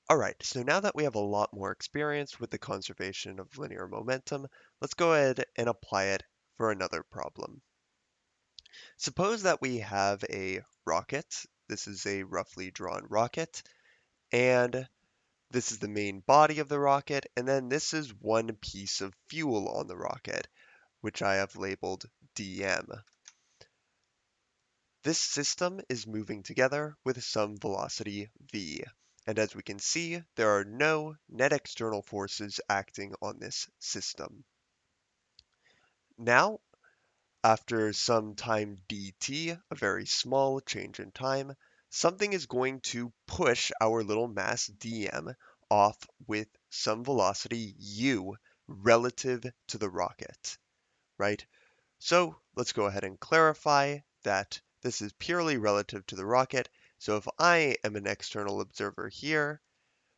All right, so now that we have a lot more experience with the conservation of linear momentum, let's go ahead and apply it for another problem. Suppose that we have a rocket. This is a roughly drawn rocket, and this is the main body of the rocket, and then this is one piece of fuel on the rocket, which I have labeled dm. This system is moving together with some velocity v, and as we can see, there are no net external forces acting on this system. Now, after some time dt, a very small change in time, something is going to push our little mass dm off with some velocity u relative to the rocket, right? So let's go ahead and clarify that this is purely relative to the rocket. So if I am an external observer here,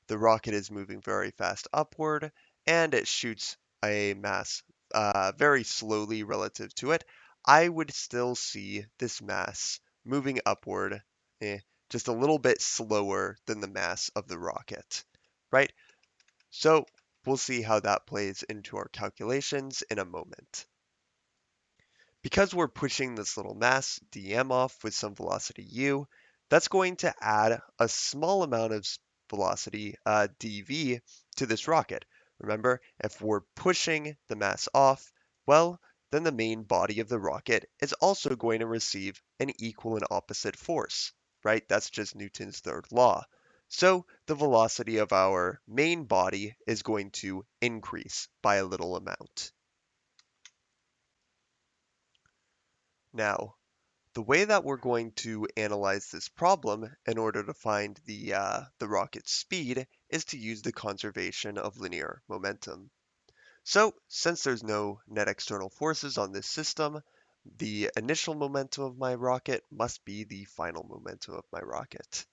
the rocket is moving very fast upward and it shoots a mass very slowly relative to it. I would still see this mass moving upward just a little bit slower than the mass of the rocket, right? So we'll see how that plays into our calculations in a moment. Because we're pushing this little mass dm off with some velocity u, that's going to add a small amount of velocity dv to this rocket. Remember, if we're pushing the mass off, well, then the main body of the rocket is also going to receive an equal and opposite force, right? That's just Newton's third law. So the velocity of our main body is going to increase by a little amount. Now, the way that we're going to analyze this problem in order to find the rocket's speed is to use the conservation of linear momentum. So, since there's no net external forces on this system, the initial momentum of my rocket must be the final momentum of my rocket.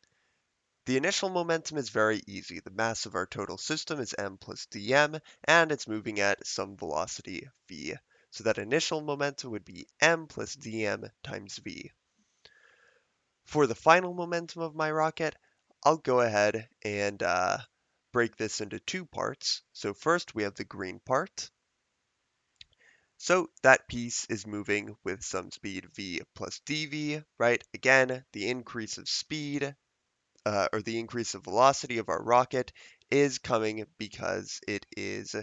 The initial momentum is very easy. The mass of our total system is m plus dm, and it's moving at some velocity v. So that initial momentum would be m plus dm times v. For the final momentum of my rocket, I'll go ahead and break this into two parts. So first we have the green part. So that piece is moving with some speed v plus dv, right? Again, the increase of speed or the increase of velocity of our rocket is coming because it is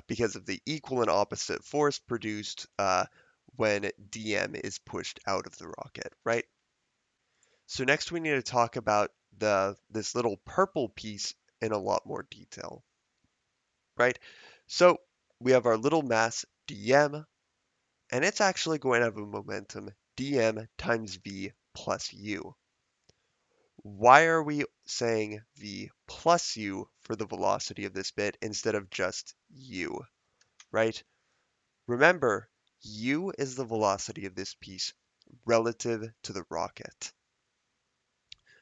because of the equal and opposite force produced when dm is pushed out of the rocket, right? So next we need to talk about this little purple piece in a lot more detail, right? So we have our little mass dm, and it's actually going to have a momentum dm times v plus u. Why are we saying v plus u for the velocity of this bit instead of just u, right? Remember, u is the velocity of this piece relative to the rocket.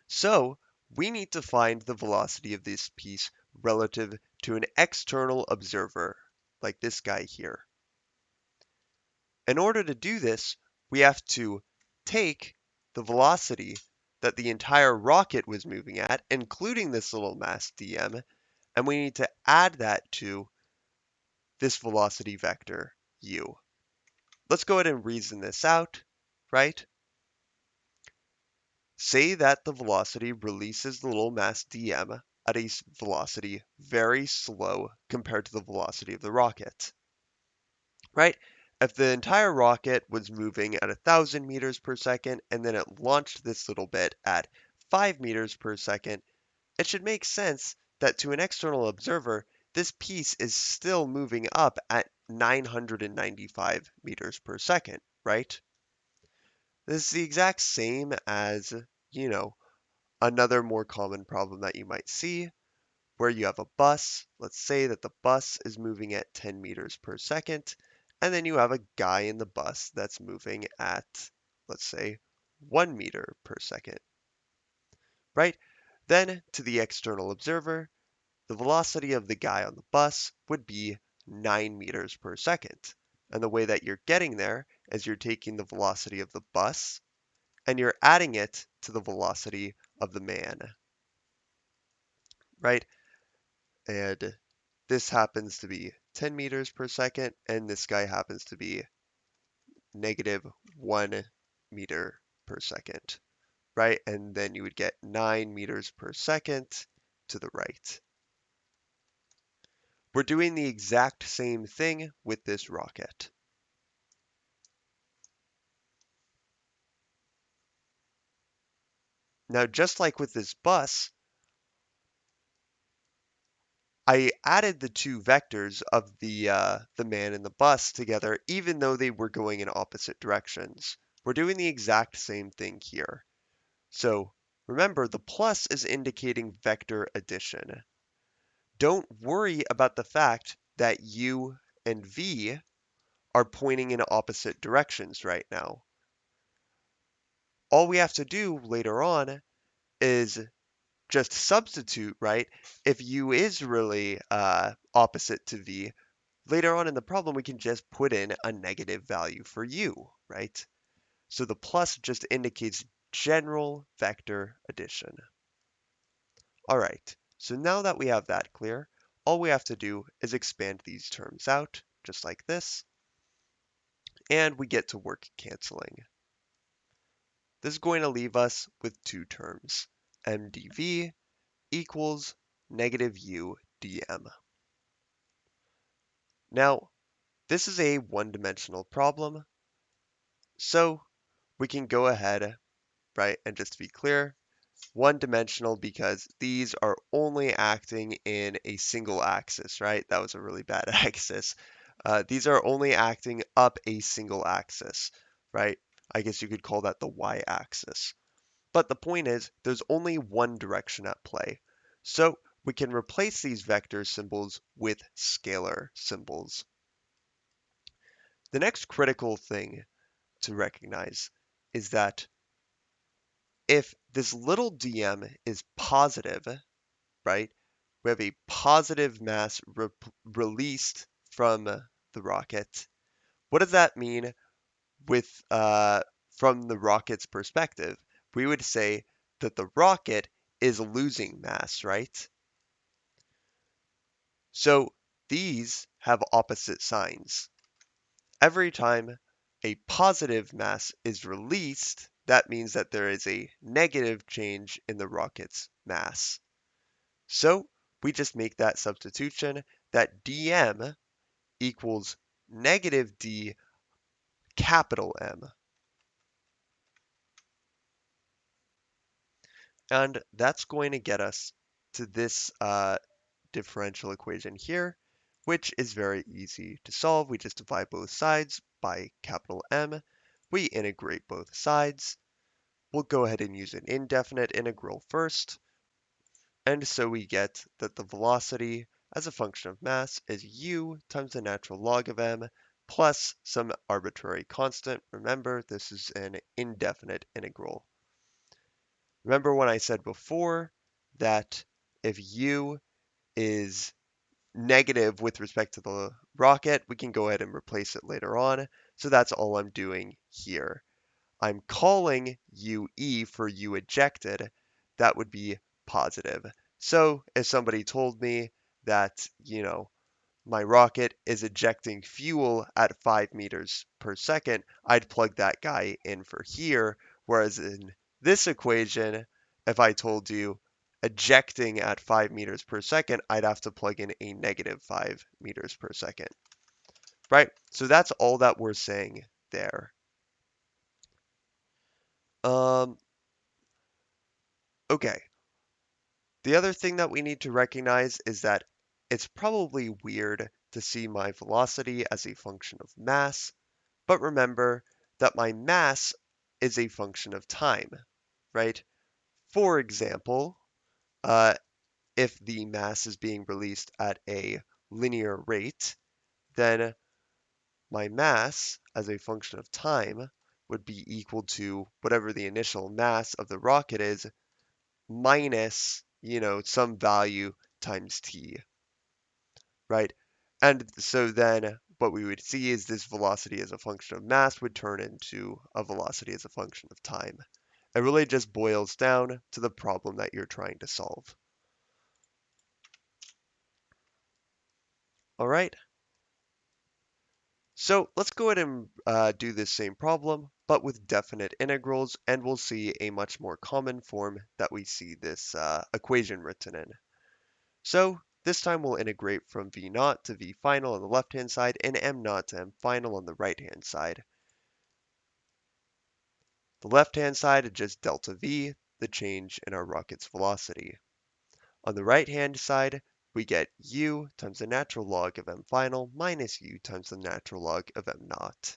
So we need to find the velocity of this piece relative to an external observer, like this guy here. In order to do this, we have to take the velocity that the entire rocket was moving at, including this little mass dm, and we need to add that to this velocity vector u. Let's go ahead and reason this out, right? Say that the velocity releases the little mass dm at a velocity very slow compared to the velocity of the rocket, right? If the entire rocket was moving at 1,000 meters per second and then it launched this little bit at 5 meters per second, it should make sense that to an external observer, this piece is still moving up at 995 meters per second, right? This is the exact same as, you know, another more common problem that you might see, where you have a bus. Let's say that the bus is moving at 10 meters per second, and then you have a guy in the bus that's moving at, let's say, 1 meter per second, right? Then to the external observer, the velocity of the guy on the bus would be 9 meters per second. And the way that you're getting there is you're taking the velocity of the bus and you're adding it to the velocity of the man, right? And this happens to be 10 meters per second, and this guy happens to be negative 1 meter per second, right? And then you would get 9 meters per second to the right. We're doing the exact same thing with this rocket. Now, just like with this bus, I added the two vectors of the man and the bus together, even though they were going in opposite directions. We're doing the exact same thing here. So remember, the plus is indicating vector addition. Don't worry about the fact that u and v are pointing in opposite directions right now. All we have to do later on is just substitute, right? If u is really opposite to v, later on in the problem, we can just put in a negative value for u, right? So the plus just indicates general vector addition. All right, so now that we have that clear, all we have to do is expand these terms out, just like this, and we get to work canceling. This is going to leave us with two terms, mdv equals negative u dm. Now, this is a one-dimensional problem, so we can go ahead, right, and just to be clear, one-dimensional because these are only acting in a single axis, right? That was a really bad axis. These are only acting up a single axis, right? I guess you could call that the y-axis. But the point is, there's only one direction at play. So we can replace these vector symbols with scalar symbols. The next critical thing to recognize is that if this little dm is positive, right, we have a positive mass released from the rocket. What does that mean with from the rocket's perspective? We would say that the rocket is losing mass, right? So these have opposite signs. Every time a positive mass is released, that means that there is a negative change in the rocket's mass. So we just make that substitution that dm equals negative d capital M. And that's going to get us to this differential equation here, which is very easy to solve. We just divide both sides by capital M. We integrate both sides. We'll go ahead and use an indefinite integral first. And so we get that the velocity as a function of mass is u times the natural log of m plus some arbitrary constant. Remember, this is an indefinite integral. Remember when I said before that if u is negative with respect to the rocket, we can go ahead and replace it later on. So that's all I'm doing here. I'm calling UE for U ejected. That would be positive. So if somebody told me that, my rocket is ejecting fuel at 5 meters per second, I'd plug that guy in for here. Whereas in this equation, if I told you ejecting at 5 meters per second, I'd have to plug in a negative 5 meters per second, right? So that's all that we're saying there. Um, okay. The other thing that we need to recognize is that it's probably weird to see my velocity as a function of mass, but remember that my mass is a function of time, right? For example, uh, if the mass is being released at a linear rate, then my mass as a function of time would be equal to whatever the initial mass of the rocket is minus, some value times t, right? And so then what we would see is this velocity as a function of mass would turn into a velocity as a function of time. It really just boils down to the problem that you're trying to solve. All right, so let's go ahead and do this same problem, but with definite integrals, and we'll see a much more common form that we see this equation written in. So this time we'll integrate from v naught to v final on the left-hand side and m naught to m final on the right-hand side. The left-hand side is just delta v, the change in our rocket's velocity. On the right-hand side, we get u times the natural log of m final minus u times the natural log of m naught.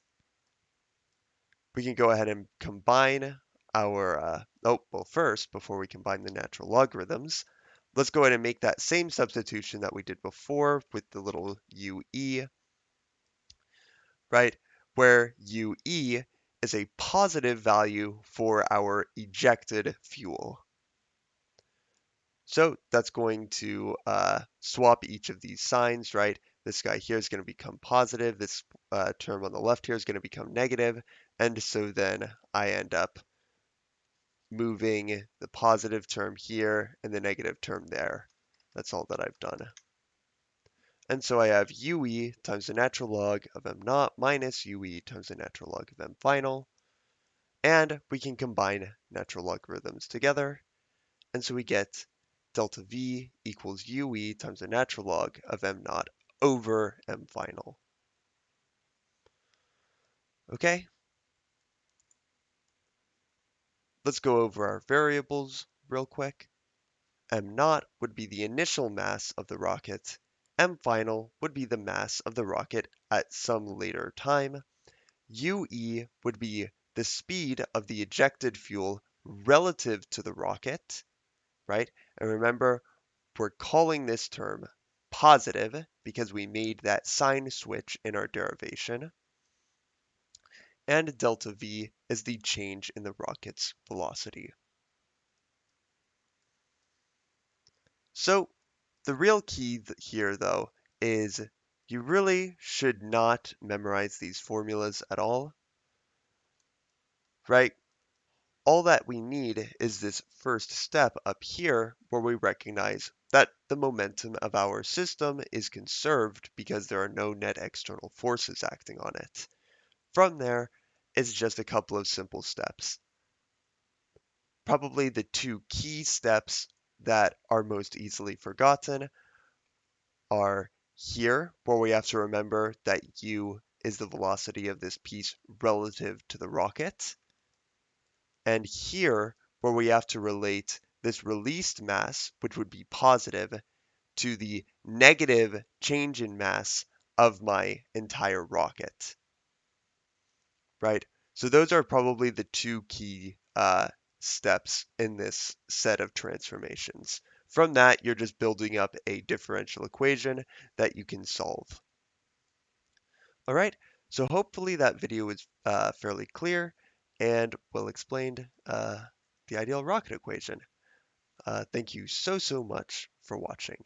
We can go ahead and combine our, well, first, before we combine the natural logarithms, let's go ahead and make that same substitution that we did before with the little ue, right? Where ue is a positive value for our ejected fuel. So that's going to swap each of these signs, right? This guy here is going to become positive. This term on the left here is going to become negative. And so then I end up moving the positive term here and the negative term there. That's all that I've done. And so I have ue times the natural log of m naught minus ue times the natural log of m final. And we can combine natural logarithms together. And so we get delta v equals ue times the natural log of m naught over m final. Okay, let's go over our variables real quick. M naught would be the initial mass of the rocket. M final would be the mass of the rocket at some later time. UE would be the speed of the ejected fuel relative to the rocket, right? And remember, we're calling this term positive because we made that sign switch in our derivation. And delta V is the change in the rocket's velocity. So the real key here, though, is you really should not memorize these formulas at all, right? All that we need is this first step up here where we recognize that the momentum of our system is conserved because there are no net external forces acting on it. From there, it's just a couple of simple steps. Probably the two key steps that are most easily forgotten are here, where we have to remember that u is the velocity of this piece relative to the rocket, and here, where we have to relate this released mass, which would be positive, to the negative change in mass of my entire rocket, right? So those are probably the two key steps in this set of transformations. From that, you're just building up a differential equation that you can solve. All right, so hopefully that video is fairly clear and well explained the ideal rocket equation. Thank you so much for watching.